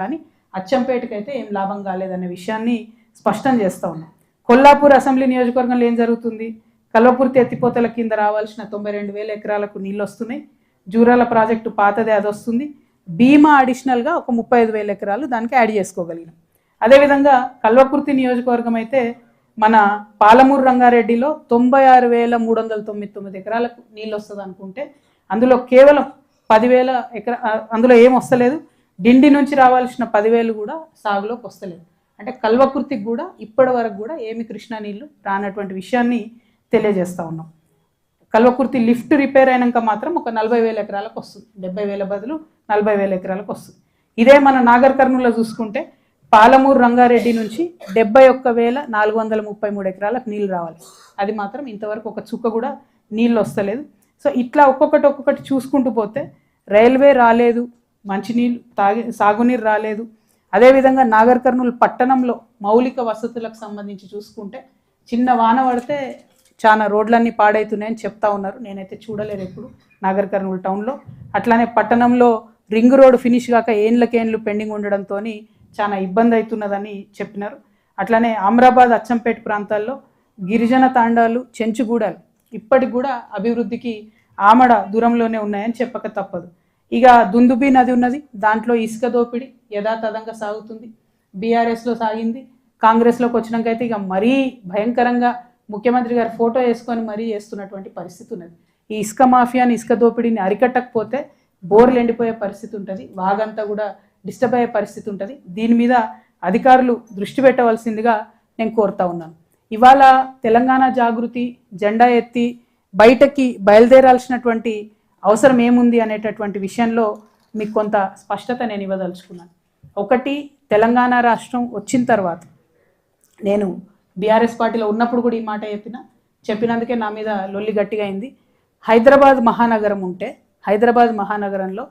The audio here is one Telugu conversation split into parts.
కానీ అచ్చంపేటకైతే ఏం లాభం కాలేదనే విషయాన్ని స్పష్టం చేస్తూ ఉన్నాం. కొల్లాపూర్ అసెంబ్లీ నియోజకవర్గంలో ఏం జరుగుతుంది? కల్వకుర్తి ఎత్తిపోతల కింద రావాల్సిన 92,000 ఎకరాలకు నీళ్ళు వస్తున్నాయి. జూరాల ప్రాజెక్టు పాతదే అది వస్తుంది. భీమా అడిషనల్గా ఒక 35,000 ఎకరాలు దానికి యాడ్ చేసుకోగలిగినాం. అదేవిధంగా కల్వకుర్తి నియోజకవర్గం అయితే మన పాలమూరు రంగారెడ్డిలో 96,399 ఎకరాలకు నీళ్ళు వస్తుంది అనుకుంటే అందులో కేవలం 10,000 అందులో ఏం వస్తలేదు. డిండి నుంచి రావాల్సిన 10,000 కూడా సాగులోకి వస్తలేదు. అంటే కల్వకుర్తికి కూడా ఇప్పటి వరకు కూడా ఏమి కృష్ణా నీళ్లు రానటువంటి విషయాన్ని తెలియజేస్తూ ఉన్నాం. కల్వకుర్తి లిఫ్ట్ రిపేర్ అయినాక మాత్రం ఒక 40,000 ఎకరాలకు వస్తుంది. 70,000 బదులు 40,000 ఎకరాలకు వస్తుంది. ఇదే మన నాగర్ కర్నూలులో చూసుకుంటే పాలమూరు రంగారెడ్డి నుంచి 71,433 ఎకరాలకు నీళ్ళు రావాలి. అది మాత్రం ఇంతవరకు ఒక చుక్క కూడా నీళ్ళు వస్తలేదు. సో ఇట్లా ఒక్కొక్కటి చూసుకుంటూ పోతే రైల్వే రాలేదు, మంచినీళ్ళు సాగునీరు రాలేదు. అదేవిధంగా నాగర్ కర్నూలు పట్టణంలో మౌలిక వసతులకు సంబంధించి చూసుకుంటే చిన్న వాన పడితే చాలా రోడ్లన్నీ పాడవుతున్నాయని చెప్తా ఉన్నారు. నేనైతే చూడలేదు ఎప్పుడు నాగర్ కర్నూలు టౌన్లో. అట్లానే పట్టణంలో రింగ్ రోడ్ ఫినిష్ కాక ఏండ్లకేండ్లు పెండింగ్ ఉండడంతో చాలా ఇబ్బంది అవుతున్నదని చెప్పినారు. అట్లానే అమరాబాద్ అచ్చంపేట ప్రాంతాల్లో గిరిజన తాండాలు చెంచుగూడాలు ఇప్పటికి కూడా అభివృద్ధికి ఆమడ దూరంలోనే ఉన్నాయని చెప్పక తప్పదు. ఇక దుందుబి నది ఉన్నది, దాంట్లో ఇసుక దోపిడి యథాతథంగా సాగుతుంది. బీఆర్ఎస్లో సాగింది, కాంగ్రెస్లోకి వచ్చినాకైతే ఇక మరీ భయంకరంగా ముఖ్యమంత్రి గారు ఫోటో వేసుకొని మరీ చేస్తున్నటువంటి పరిస్థితి ఉన్నది. ఈ ఇసుక మాఫియాని ఇసుక దోపిడీని అరికట్టకపోతే బోర్లు ఎండిపోయే పరిస్థితి ఉంటుంది, వాగంతా కూడా డిస్టర్బ్ అయ్యే పరిస్థితి ఉంటుంది. దీని మీద అధికారులు దృష్టి పెట్టవలసిందిగా నేను కోరుతా ఉన్నాను. ఇవాళ తెలంగాణ జాగృతి జెండా ఎత్తి బయటకి బయలుదేరాల్సినటువంటి అవసరం ఏముంది అనేటటువంటి విషయంలో మీకు కొంత స్పష్టత నేను ఇవ్వదలుచుకున్నాను. ఒకటి, తెలంగాణ రాష్ట్రం వచ్చిన తర్వాత నేను బీఆర్ఎస్ పార్టీలో ఉన్నప్పుడు కూడా ఈ మాట చెప్పినందుకే నా మీద లొల్లి గట్టిగా అయింది. హైదరాబాద్ మహానగరం ఉంటే హైదరాబాద్ మహానగరంలో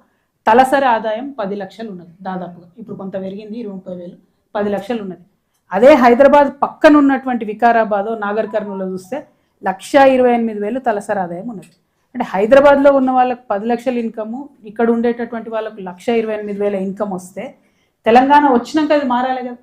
తలసరి ఆదాయం 10 లక్షలు ఉన్నది దాదాపుగా. ఇప్పుడు కొంత పెరిగింది, 30,000, 10 లక్షలు ఉన్నది. అదే హైదరాబాద్ పక్కన ఉన్నటువంటి వికారాబాద్ నాగర్ కర్నూలులో చూస్తే 128,000 తలసరి ఆదాయం ఉన్నది. అంటే హైదరాబాద్లో ఉన్న వాళ్ళకు 10 లక్షల ఇన్కము, ఇక్కడ ఉండేటటువంటి వాళ్ళకు 128,000 ఇన్కమ్ వస్తే తెలంగాణ వచ్చినాక అది మారాలి కదా,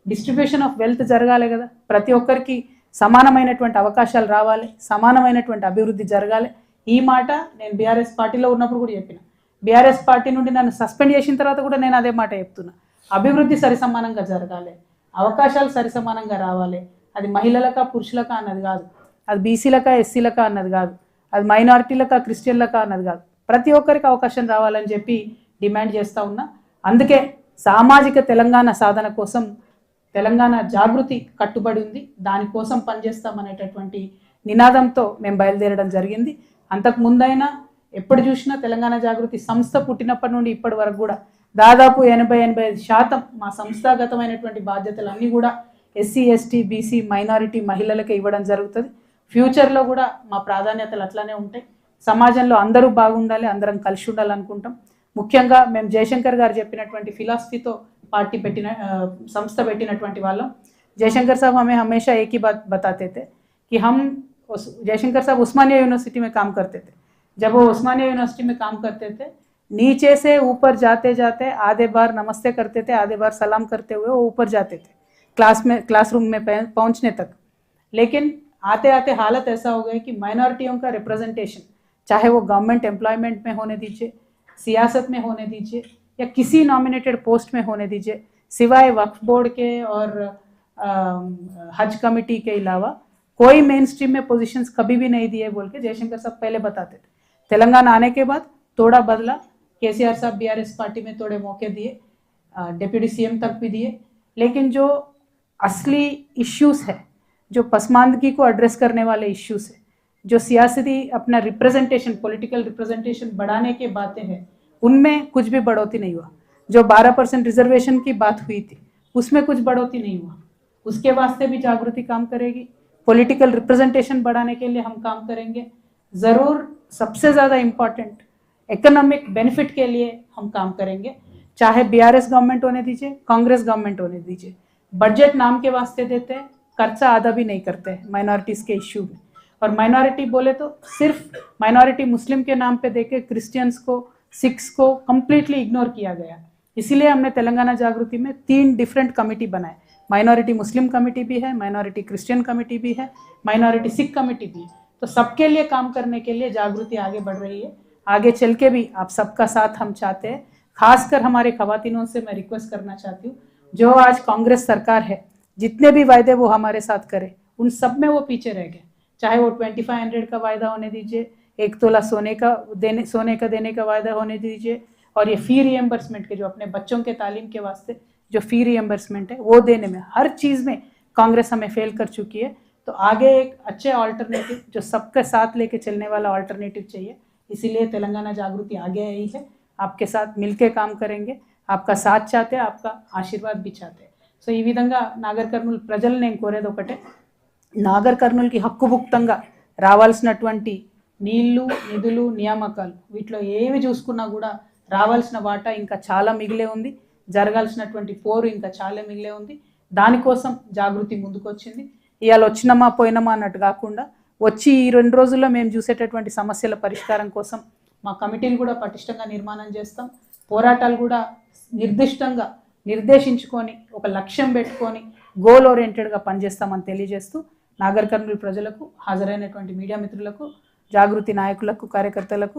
డిస్ట్రిబ్యూషన్ ఆఫ్ వెల్త్ జరగాలి కదా, ప్రతి ఒక్కరికి సమానమైనటువంటి అవకాశాలు రావాలి, సమానమైనటువంటి అభివృద్ధి జరగాలి. ఈ మాట నేను బీఆర్ఎస్ పార్టీలో ఉన్నప్పుడు కూడా చెప్పిన. బీఆర్ఎస్ పార్టీ నుండి నన్ను సస్పెండ్ చేసిన తర్వాత కూడా నేను అదే మాట చెప్తున్నా. అభివృద్ధి సరిసమానంగా జరగాలి, అవకాశాలు సరిసమానంగా రావాలి. అది మహిళలకా పురుషులకా అన్నది కాదు, అది బీసీలకా ఎస్సీలకా అన్నది కాదు, అది మైనారిటీలకా క్రిస్టియన్లకా అన్నది కాదు, ప్రతి ఒక్కరికి అవకాశం రావాలని చెప్పి డిమాండ్ చేస్తూ ఉన్నా. అందుకే సామాజిక తెలంగాణ సాధన కోసం తెలంగాణ జాగృతి కట్టుబడి ఉంది, దానికోసం పనిచేస్తామనేటటువంటి నినాదంతో మేము బయలుదేరడం జరిగింది. అంతకు ముందైనా ఎప్పుడు చూసినా తెలంగాణ జాగృతి సంస్థ పుట్టినప్పటి నుండి ఇప్పటి వరకు కూడా దాదాపు 80-85% మా సంస్థాగతమైనటువంటి బాధ్యతలన్నీ కూడా ఎస్సీ ఎస్టీ బీసీ మైనారిటీ మహిళలకే ఇవ్వడం జరుగుతుంది. ఫ్యూచర్లో కూడా మా ప్రాధాన్యతలు అట్లానే ఉంటాయి. సమాజంలో అందరూ బాగుండాలి, అందరం కలిసి ఉండాలనుకుంటాం. ముఖ్యంగా మేము జయశంకర్ గారు చెప్పినటువంటి ఫిలాసఫీతో పార్టీ సంస్థ పెట్టినటువంటి వాళ్ళం. जयशंकर साहब हमें हमेशा एक ही बात बताते थे कि हम जयशंकर साहब उस्मानिया यूनिवर्सिटी में काम करते थे. जब वो उस्मानिया यूनिवर्सिटी में काम करते थे, नीचे से ऊपर जाते जाते आधे बार नमस्ते करते थे, आधे बार सलाम करते हुए वो ऊपर जाते थे क्लासरूम में पहुंचने तक. लेकिन आते आते हालत ऐसा हो गई कि माइनॉरिटियों का रिप्रेजेंटेशन, चाहे वो गवर्नमेंट एम्प्लॉयमेंट में होने दीजिए, सियासत में होने दीजिए या किसी नॉमिनेटेड पोस्ट में होने दीजिए, सिवाय वक्फ बोर्ड के और हज कमेटी के अलावा कोई मेन स्ट्रीम में पोजीशंस कभी भी नहीं दिए बोल के जयशंकर साहब पहले बताते थे. तेलंगाना आने के बाद थोड़ा बदला. केसीआर साहब बीआरएस पार्टी में थोड़े मौके दिए, डिप्टी सीएम तक भी दिए. लेकिन जो असली इश्यूज है, जो पसमानदगी को एड्रेस करने वाले इश्यूज है, जो सियासती अपना रिप्रेजेंटेशन पॉलिटिकल रिप्रेजेंटेशन बढ़ाने के बातें हैं, उनमें कुछ भी बढ़ोतरी नहीं हुआ. जो 12% रिजर्वेशन की बात हुई थी उसमें कुछ बढ़ोतरी नहीं हुआ. उसके वास्ते भी जागृति काम करेगी. पॉलिटिकल रिप्रेजेंटेशन बढ़ाने के लिए हम काम करेंगे. ज़रूर सबसे ज़्यादा इम्पॉर्टेंट इकोनॉमिक बेनिफिट के लिए हम काम करेंगे. चाहे बीआरएस गवर्नमेंट होने दीजिए, कांग्रेस गवर्नमेंट होने दीजिए. बजट नाम के वास्ते देते हैं, खर्चा आधा भी नहीं करते हैं माइनॉरिटीज़ के इश्यू में. और माइनॉरिटी बोले तो सिर्फ माइनॉरिटी मुस्लिम के नाम पे देके क्रिश्चियंस को, सिख्स को कम्प्लीटली इग्नोर किया गया. इसीलिए हमने तेलंगाना जागृति में 3 डिफरेंट कमेटी बनाए। माइनॉरिटी मुस्लिम कमेटी भी है, माइनॉरिटी क्रिश्चियन कमेटी भी है, माइनॉरिटी सिख कमेटी भी है। तो सबके लिए काम करने के लिए जागृति आगे बढ़ रही है। आगे चल के भी आप सबका साथ हम चाहते हैं। खासकर हमारे खवातीनों से मैं रिक्वेस्ट करना चाहती हूँ, जो आज कांग्रेस सरकार है, जितने भी वायदे वो हमारे साथ करे, उन सब में वो पीछे रह गए। चाहे वो 2500 का वायदा होने दीजिए, 1 तोला सोने का देने का वायदा होने दीजिए, और ये फी रिएम्बर्समेंट के जो अपने बच्चों के तालीम के वास्ते जो फी रिएम्बर्समेंट है वो देने में, हर चीज़ में कांग्रेस हमें फेल कर चुकी है। तो आगे एक अच्छे ऑल्टरनेटिव, जो सबके साथ लेके चलने वाला ऑल्टरनेटिव चाहिए। इसीलिए तेलंगाना जागृति आगे आई है, आपके साथ मिलके काम करेंगे, आपका साथ चाहते हैं, आपका आशीर्वाद भी चाहते हैं। సో ఈ విధంగా నాగర్ కర్నూలు ప్రజలు నేను కోరేది ఒకటే, నాగర్ కర్నూలుకి హక్కుభుక్తంగా రావాల్సినటువంటి నీళ్లు, నిధులు, నియామకాలు, వీటిలో ఏవి చూసుకున్నా కూడా రావాల్సిన వాటా ఇంకా చాలా మిగిలే ఉంది, జరగాల్సినటువంటి పోరు ఇంకా చాలా మిగిలే ఉంది. దానికోసం జాగృతి ముందుకొచ్చింది. ఇవాళ వచ్చినమా పోయినమా అన్నట్టు కాకుండా, వచ్చి ఈ 2 రోజుల్లో మేము చూసేటటువంటి సమస్యల పరిష్కారం కోసం మా కమిటీలు కూడా పటిష్టంగా నిర్మాణం చేస్తాం. పోరాటాలు కూడా నిర్దిష్టంగా నిర్దేశించుకొని ఒక లక్ష్యం పెట్టుకొని గోల్ ఓరియంటెడ్గా పనిచేస్తామని తెలియజేస్తూ, నాగర్ కర్నూలు ప్రజలకు, హాజరైనటువంటి మీడియా మిత్రులకు, జాగృతి నాయకులకు, కార్యకర్తలకు